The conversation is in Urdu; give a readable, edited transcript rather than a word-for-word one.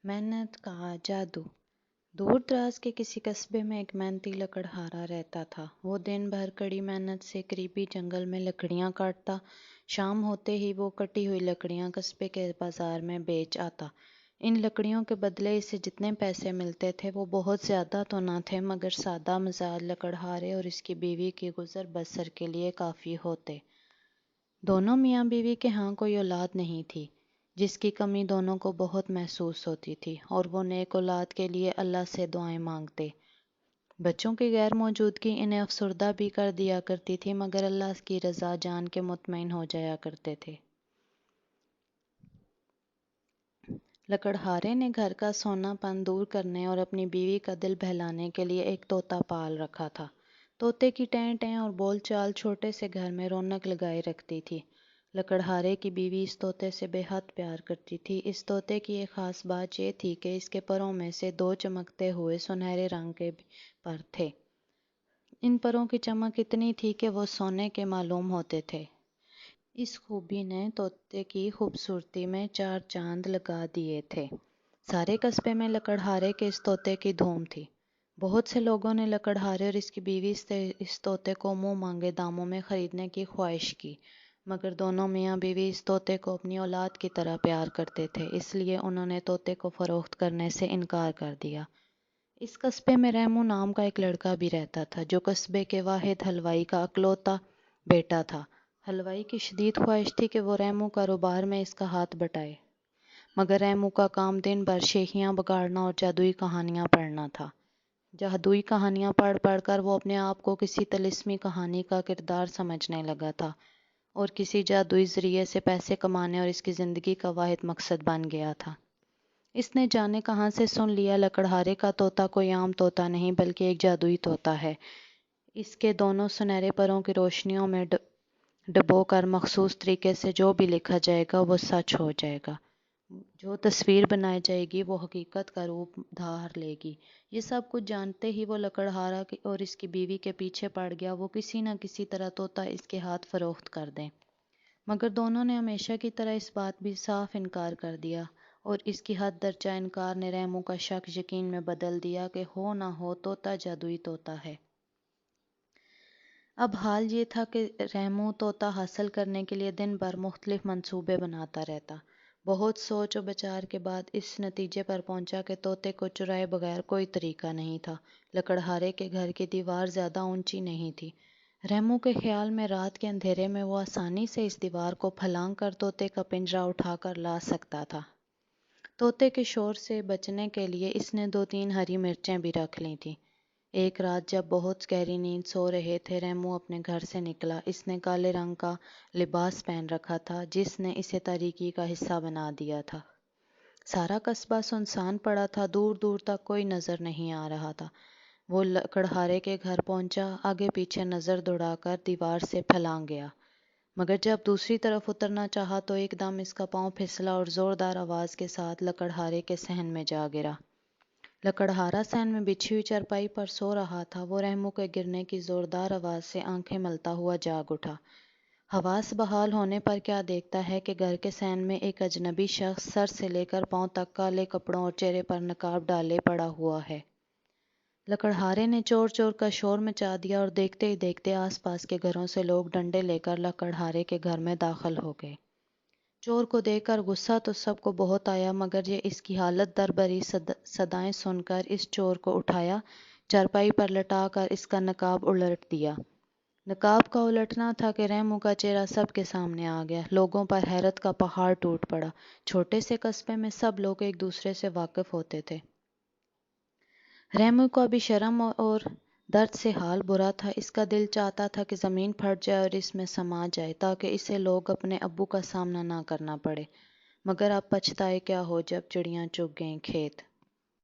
محنت کا جادو۔ دور دراز کے کسی قصبے میں ایک محنتی لکڑہارا رہتا تھا۔ وہ دن بھر کڑی محنت سے قریبی جنگل میں لکڑیاں کاٹتا، شام ہوتے ہی وہ کٹی ہوئی لکڑیاں قصبے کے بازار میں بیچ آتا۔ ان لکڑیوں کے بدلے اسے جتنے پیسے ملتے تھے وہ بہت زیادہ تو نہ تھے، مگر سادہ مزاج لکڑہارے اور اس کی بیوی کی گزر بسر کے لیے کافی ہوتے۔ دونوں میاں بیوی کے ہاں کوئی اولاد نہیں تھی، جس کی کمی دونوں کو بہت محسوس ہوتی تھی، اور وہ نیک اولاد کے لیے اللہ سے دعائیں مانگتے۔ بچوں کی غیر موجودگی انہیں افسردہ بھی کر دیا کرتی تھی، مگر اللہ کی رضا جان کے مطمئن ہو جایا کرتے تھے۔ لکڑہارے نے گھر کا سونا پن دور کرنے اور اپنی بیوی کا دل بہلانے کے لیے ایک طوطا پال رکھا تھا۔ طوطے کی ٹیں ٹیں اور بول چال چھوٹے سے گھر میں رونق لگائے رکھتی تھی۔ لکڑہارے کی بیوی اس طوطے سے بے حد پیار کرتی تھی۔ اس طوطے کی ایک خاص بات یہ تھی کہ اس کے پروں میں سے دو چمکتے ہوئے سنہرے رنگ کے پر تھے۔ ان پروں کی چمک اتنی تھی کہ وہ سونے کے معلوم ہوتے تھے۔ اس خوبی نے طوطے کی خوبصورتی میں چار چاند لگا دیے تھے۔ سارے قصبے میں لکڑہارے کے اس طوطے کی دھوم تھی۔ بہت سے لوگوں نے لکڑہارے اور اس کی بیوی سے اس طوطے کو منہ مانگے داموں میں خریدنے کی خواہش کی، مگر دونوں میاں بیوی اس طوطے کو اپنی اولاد کی طرح پیار کرتے تھے، اس لیے انہوں نے طوطے کو فروخت کرنے سے انکار کر دیا۔ اس قصبے میں ریمو نام کا ایک لڑکا بھی رہتا تھا، جو قصبے کے واحد حلوائی کا اکلوتا بیٹا تھا۔ حلوائی کی شدید خواہش تھی کہ وہ ریمو کاروبار میں اس کا ہاتھ بٹائے، مگر ریمو کا کام دن بھر شیخیاں بگاڑنا اور جادوئی کہانیاں پڑھنا تھا۔ جادوئی کہانیاں پڑھ پڑھ کر وہ اپنے آپ کو کسی طلسمی کہانی کا کردار سمجھنے لگا تھا، اور کسی جادوئی ذریعے سے پیسے کمانے اور اس کی زندگی کا واحد مقصد بن گیا تھا۔ اس نے جانے کہاں سے سن لیا لکڑہارے کا طوطا کوئی عام طوطا نہیں بلکہ ایک جادوئی طوطا ہے۔ اس کے دونوں سنہرے پروں کی روشنیوں میں ڈبو کر مخصوص طریقے سے جو بھی لکھا جائے گا وہ سچ ہو جائے گا، جو تصویر بنائی جائے گی وہ حقیقت کا روپ دھار لے گی۔ یہ سب کچھ جانتے ہی وہ لکڑہارا اور اس کی بیوی کے پیچھے پڑ گیا، وہ کسی نہ کسی طرح طوطا اس کے ہاتھ فروخت کر دیں۔ مگر دونوں نے ہمیشہ کی طرح اس بات بھی صاف انکار کر دیا، اور اس کی حد درجہ انکار نے ریمو کا شک یقین میں بدل دیا کہ ہو نہ ہو طوطا جادوئی طوطا ہے۔ اب حال یہ تھا کہ ریمو طوطا حاصل کرنے کے لیے دن بھر مختلف منصوبے بناتا رہتا۔ بہت سوچ و بچار کے بعد اس نتیجے پر پہنچا کہ طوطے کو چرائے بغیر کوئی طریقہ نہیں تھا۔ لکڑہارے کے گھر کی دیوار زیادہ اونچی نہیں تھی۔ ریمو کے خیال میں رات کے اندھیرے میں وہ آسانی سے اس دیوار کو پھلانگ کر طوطے کا پنجرہ اٹھا کر لا سکتا تھا۔ طوطے کے شور سے بچنے کے لیے اس نے 2-3 ہری مرچیں بھی رکھ لی تھیں۔ ایک رات جب بہت گہری نیند سو رہے تھے، ریمو اپنے گھر سے نکلا۔ اس نے کالے رنگ کا لباس پہن رکھا تھا، جس نے اسے تاریکی کا حصہ بنا دیا تھا۔ سارا قصبہ سنسان پڑا تھا، دور دور تک کوئی نظر نہیں آ رہا تھا۔ وہ لکڑہارے کے گھر پہنچا، آگے پیچھے نظر دوڑا کر دیوار سے پھلانگ گیا، مگر جب دوسری طرف اترنا چاہا تو ایک دم اس کا پاؤں پھسلا اور زوردار آواز کے ساتھ لکڑہارے کے صحن میں جا گرا۔ لکڑہارا صحن میں بچھی ہوئی چارپائی پر سو رہا تھا۔ وہ ریمو کے گرنے کی زوردار آواز سے آنکھیں ملتا ہوا جاگ اٹھا۔ حواس بحال ہونے پر کیا دیکھتا ہے کہ گھر کے صحن میں ایک اجنبی شخص سر سے لے کر پاؤں تک کالے کپڑوں اور چہرے پر نقاب ڈالے پڑا ہوا ہے۔ لکڑہارے نے چور چور کا شور مچا دیا، اور دیکھتے ہی دیکھتے آس پاس کے گھروں سے لوگ ڈنڈے لے کر لکڑہارے کے گھر میں داخل ہو گئے۔ چور کو دیکھ کر غصہ تو سب کو بہت آیا، مگر یہ اس کی حالت دربری صدائیں سن کر اس چور کو اٹھایا، چارپائی پر لٹا کر اس کا نقاب الٹ دیا۔ نقاب کا الٹنا تھا کہ ریمو کا چہرہ سب کے سامنے آ گیا۔ لوگوں پر حیرت کا پہاڑ ٹوٹ پڑا۔ چھوٹے سے قصبے میں سب لوگ ایک دوسرے سے واقف ہوتے تھے۔ ریمو کو ابھی شرم اور درد سے حال برا تھا۔ اس کا دل چاہتا تھا کہ زمین پھٹ جائے اور اس میں سما جائے، تاکہ اسے لوگ اپنے ابو کا سامنا نہ کرنا پڑے، مگر اب پچھتائے کیا ہو جب چڑیاں چگ گئیں کھیت۔